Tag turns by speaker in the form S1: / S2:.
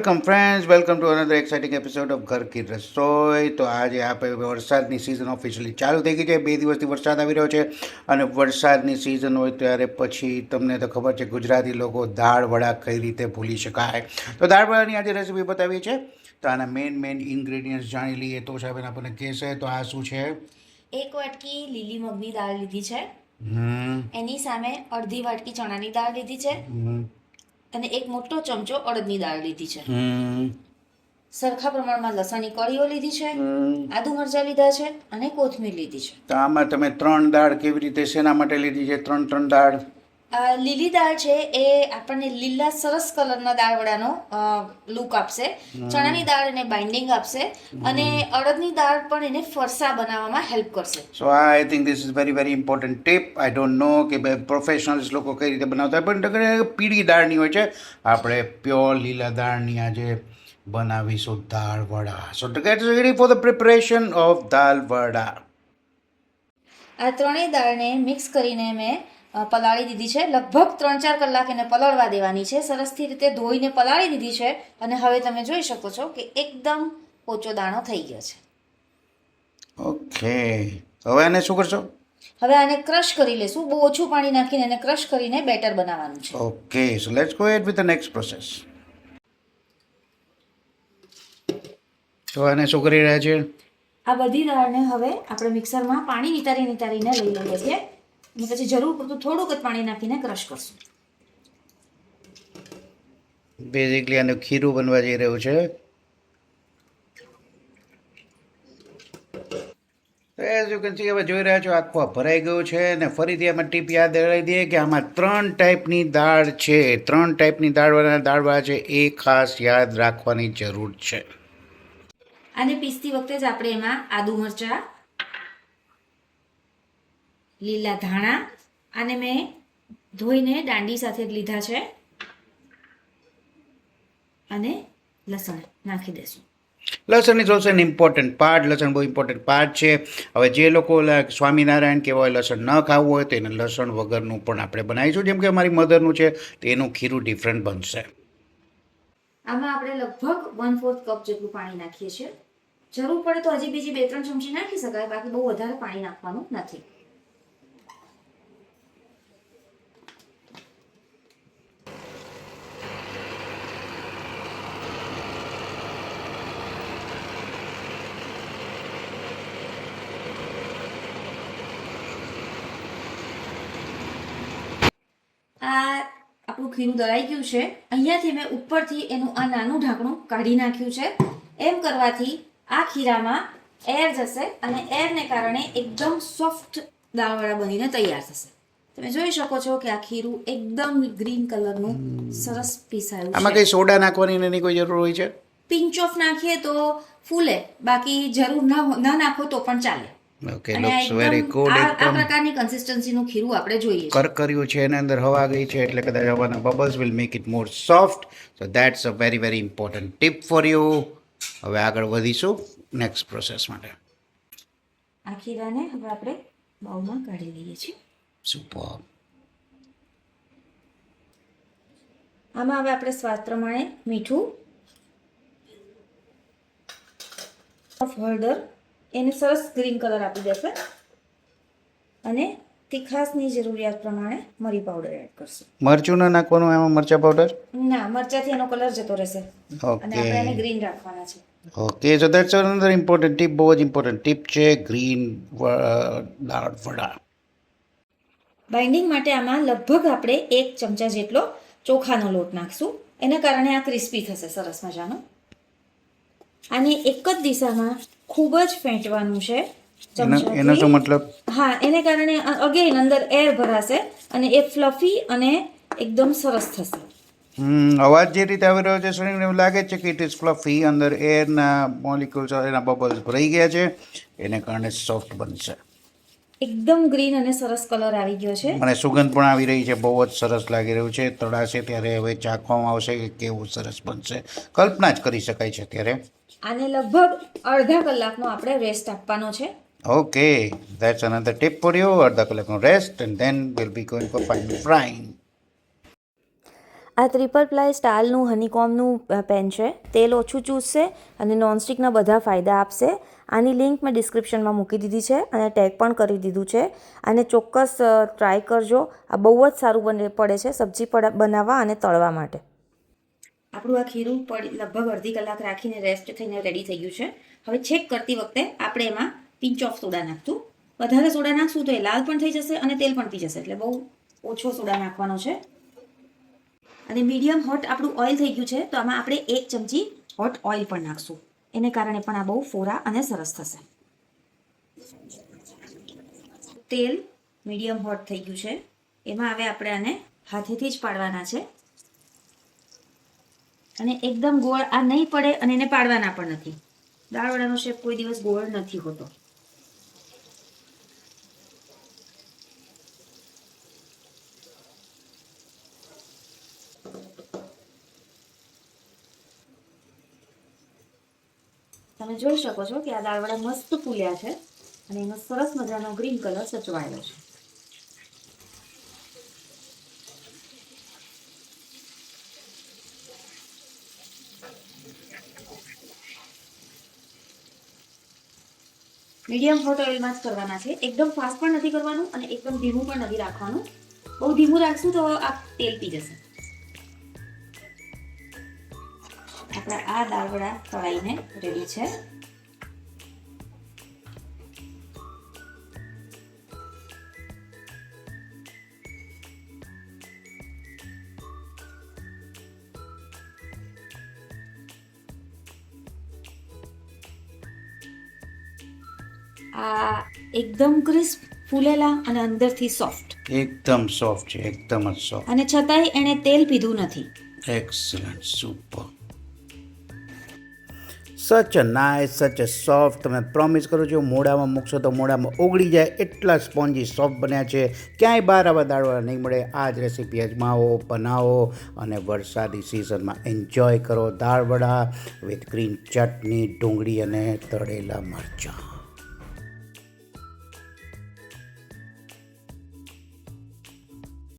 S1: Welcome friends, welcome to another exciting episode of ઘર કી રસોઈ. તો આજે આપણે વરસાદની સિઝન ઓફિશિયલી ચાલુ થઈ ગઈ છે. 2 દિવસથી વરસાદ આવી રહ્યો છે અને વરસાદની સિઝન હોય ત્યારે પછી તમને તો ખબર છે ગુજરાતી લોકો દાળ વડા કઈ રીતે ભૂલી શકાય. તો દાળ વડાની આજે રેસીપી બતાવી છે. તો આના મેઇન ઇન્ગ્રેડિયન્ટ્સ જાણી લઈએ તો સાહેબ આપણને કહેશે. તો આ શું છે?
S2: 1 વાટકી લીલી મગની દાળ લીધી છે.
S1: હમ
S2: એની સામે અડધી વાટકી ચણાની દાળ લીધી છે
S1: હમ
S2: અને 1 મોટો ચમચો અડદની દાળ લીધી છે.
S1: હમ
S2: સરખા પ્રમાણમાં લસણની કળીઓ લીધી છે,
S1: હમ
S2: આદુ મરચાં લીધા છે અને કોથમીર લીધી છે.
S1: તો આમાં તમે 3 દાળ કેવી રીતે શેના માટે લીધી છે? ત્રણ દાળ.
S2: લીલી દાળ છે એ આપણને લીલા સરસ કલરના દાળ વડાનો લુક આપશે. ચણાની દાળ એને બાઇન્ડિંગ આપશે અને અડદની દાળ પણ એને ફરસા બનાવવામાં હેલ્પ કરશે.
S1: So I think this is very important tip. I don't know કે પ્રોફેશનલ્સ લોકો કઈ રીતે બનાવતા હોય, પણ પીળી દાળની હોય છે. આપણે પ્યોર લીલા દાળની આજે બનાવીશું દાળ વડા. સો to get ready for the preparation of દાળ વડા.
S2: આ ત્રણેય દાળને મિક્સ કરીને મેં પલાળી દીધી છે. લગભગ 3-4 કલાક એને પલળવા દેવાની છે. સરસથી રીતે ધોઈને પલાળી દીધી છે અને હવે તમે જોઈ શકો છો કે એકદમ પોચો દાણો થઈ ગયો છે.
S1: ઓકે, હવે આને શું કરશો?
S2: હવે આને ક્રશ કરી લેશું. બહુ ઓછું પાણી નાખીને એને ક્રશ કરીને બેટર બનાવવાનું છે.
S1: Okay, so let's go ahead with the next process. તો આને શું કરી રહ્યા છે?
S2: આ બધી દાળને હવે આપણે મિક્સરમાં પાણી નિતારીને લઈ લઈએ છીએ અને પછી જરૂર પૂરતું થોડુંક જ પાણી નાખીને ક્રશ કરશું.
S1: બેઝિકલી આનું ખીરું બનવા જઈ રહ્યું છે. એઝ યુ કેન સી, હવે જોઈ રહ્યા છો આખું ભરાઈ ગયું છે. અને ફરીથી આમાં ટીપ યાદ દેવડાવી દઈએ કે આમાં 3 ટાઈપની દાળ છે. 3 ટાઈપની દાળવાળા છે એ ખાસ યાદ રાખવાની જરૂર છે.
S2: આને પીસતી વખતે જ આપણે એમાં આદુ મરચાં, લીલા ધાણા, આને મેં ધોઈને દાંડી સાથે જ લીધા છે અને લસણ નાખી દેશું.
S1: લસણ is also N important part. લસણ બહુ ઇમ્પોર્ટન્ટ પાર્ટ છે. હવે જે લોકો સ્વામિનારાયણ કહેવા હોય, લસણ ન ખાવું હોય તો એને લસણ વગરનું પણ આપણે બનાવીશું. જેમ કે અમારી મધરનું છે તો એનું ખીરું ડિફરન્ટ બનશે.
S2: આમાં આપણે લગભગ 1/4 કપ જેટલું પાણી નાખીએ છીએ. જરૂર પડે તો હજી બીજી 2-3 ચમચી નાખી શકાય, બાકી બહુ વધારે પાણી નાખવાનું નથી. આ આપણું ખીરું દળાઈ ગયું છે. અહીંયાથી મેં ઉપરથી એનું આ નાનું ઢાંકણું કાઢી નાખ્યું છે. એમ કરવાથી આ ખીરામાં એર જશે અને એરને કારણે એકદમ સોફ્ટ દાળવડા બનીને તૈયાર થશે. તમે જોઈ શકો છો કે આ ખીરું એકદમ ગ્રીન કલરનું સરસ પીસાયું
S1: આમાં
S2: છે.
S1: કઈ સોડા નાખવાની એની કોઈ જરૂર હોય છે?
S2: પિંચ ઓફ નાખીએ તો ફૂલે, બાકી જરૂર ના નાખો તો પણ ચાલે.
S1: ઓકે,
S2: અને આ
S1: લુક્સ વેરી
S2: એકદમ
S1: ગુડ.
S2: આ
S1: એકદમ
S2: પ્રકારની કન્સિસ્ટન્સીનું ખીરું આપણે જોઈએ છે.
S1: કરકર્યું છે, એની અંદર હવા ગઈ છે એટલે કદાચ હવાના bubbles will make it more soft. So that's a very important tip for you. હવે આગળ વધીશું નેક્સ્ટ પ્રોસેસ માટે.
S2: આ ખીરાને હવે આપણે બાઉલમાં કાઢી લઈએ છીએ.
S1: સુપર.
S2: આમાં હવે આપણે સ્વાદ પ્રમાણે મીઠું, હળદર, એને સરસ ગ્રીન કલર આપી દેશે અને તીખાસની જરૂરિયાત પ્રમાણે મરી પાવડર એડ કરશું.
S1: મરચું ના નાખવાનું એમાં? મરચા પાવડર?
S2: ના, મરચાથી એનો કલર જતો રહેશે અને આપણે એને
S1: ઓકે
S2: ગ્રીન રાખવાના છે.
S1: Okay, so that's another important tip. બહુ જ ઇમ્પોર્ટન્ટ ટીપ છે ગ્રીન દાળ વડા.
S2: બાઇન્ડિંગ માટે આમાં લગભગ આપણે 1 ચમચા જેટલો ચોખાનો લોટ નાખશું. એના કારણે આ ક્રિસ્પી થશે સરસ મજાનો. આને એક જ દિશામાં ખૂબ જ ફેંટવાનું છે ચમચાથી.
S1: એનો શું મતલબ?
S2: હા, એને કારણે અગેન અંદર એર ભરાશે અને એ ફ્લફી અને એકદમ સરસ થશે.
S1: અવાજ જે રીતે આવી રહ્યો છે શરીરને એવું લાગે છે કે ઇટ ઇઝ ફ્લફી. અંદર એરના મોલિક્યુલ્સ, એના બબલ્સ ભરાઈ ગયા છે, એને કારણે સોફ્ટ બનશે.
S2: એકદમ ગ્રીન અને સરસ કલર આવી ગયો છે.
S1: મને સુગંધ પણ આવી રહી છે, બહુ જ સરસ લાગી રહ્યું છે. તળાશે ત્યારે હવે ચાખવામાં આવશે કે કેવું સરસ બનશે. કલ્પના જ કરી શકાય છે ત્યારે.
S2: આને લગભગ અડધા કલાકનો આપણે રેસ્ટ આપવાનો છે.
S1: Okay, that's another tip for you. અડધા કલાકનો rest and then will be going for final frying.
S2: આ ટ્રિપલ પ્લાય સ્ટાઇલનું હનીકોમનું પેન છે. તેલ ઓછું ચૂસશે અને નોનસ્ટિકના બધા ફાયદા આપશે. આની લિંક મેં ડિસ્ક્રિપ્શનમાં મૂકી દીધી છે અને ટેગ પણ કરી દીધું છે. આને ચોક્કસ ટ્રાય કરજો. આ બહુ જ સારું પડે છે સબ્જી બનાવવા અને તળવા માટે. આપણું આ ખીરું લગભગ અડધી કલાક રાખીને રેસ્ટ થઈને રેડી થઈ ગયું છે. હવે ચેક કરતી વખતે આપણે એમાં પિંચ ઓફ સોડા નાખતું. વધારે સોડા નાખશું તો એ લાલ પણ થઈ જશે અને તેલ પણ પી જશે, એટલે બહુ ઓછો સોડા નાખવાનો છે. અને મીડિયમ હોટ આપણું ઓઇલ થઈ ગયું છે, તો આમાં આપણે 1 ચમચી હોટ ઓઇલ પણ નાખશું. એને કારણે પણ આ બહુ ફોરા અને સરસ થશે. તેલ મીડિયમ હોટ થઈ ગયું છે. એમાં હવે આપણે આને હાથેથી જ પાડવાના છે અને એકદમ ગોળ આ નહીં પડે અને એને પાડવાના પણ નથી. દાળવડાનો શેપ કોઈ દિવસ ગોળ નથી હોતો. તમે જોઈ શકો છો કે આ દાળવડા મસ્ત ફૂલ્યા છે અને એનો સરસ મજાનો ગ્રીન કલર સચવાયેલો છે. મીડિયમ હોટ ઓઇલમાં જ કરવાના છે. એકદમ ફાસ્ટ પણ નથી કરવાનું અને એકદમ ધીમું પણ નથી રાખવાનું. બહુ ધીમું રાખશું તો આ તેલ પી જશે. આપણા આ દાળવડા તળાઈને રેડી છે. આ એકદમ ક્રિસ્પ, ફૂલેલા અને અંદરથી સોફ્ટ.
S1: એકદમ સોફ્ટ છે, એકદમ જ સોફ્ટ.
S2: અને છતાંય એણે તેલ પીધું નથી.
S1: Excellent, super. Such a nice, સચ અ સોફ્ટ. તમે પ્રોમિસ કરો છો મોઢામાં મૂકશો તો મોઢામાં ઓગળી જાય એટલા સ્પોન્જી સોફ્ટ બન્યા છે. ક્યાંય બહાર આવા દાળવડા નહીં મળે. આ જ રેસીપી અજમાવો, બનાવો અને વરસાદી સિઝનમાં એન્જોય કરો. દાળવડા વિથ ગ્રીન ચટણી, ડુંગળી અને તળેલા મરચાં.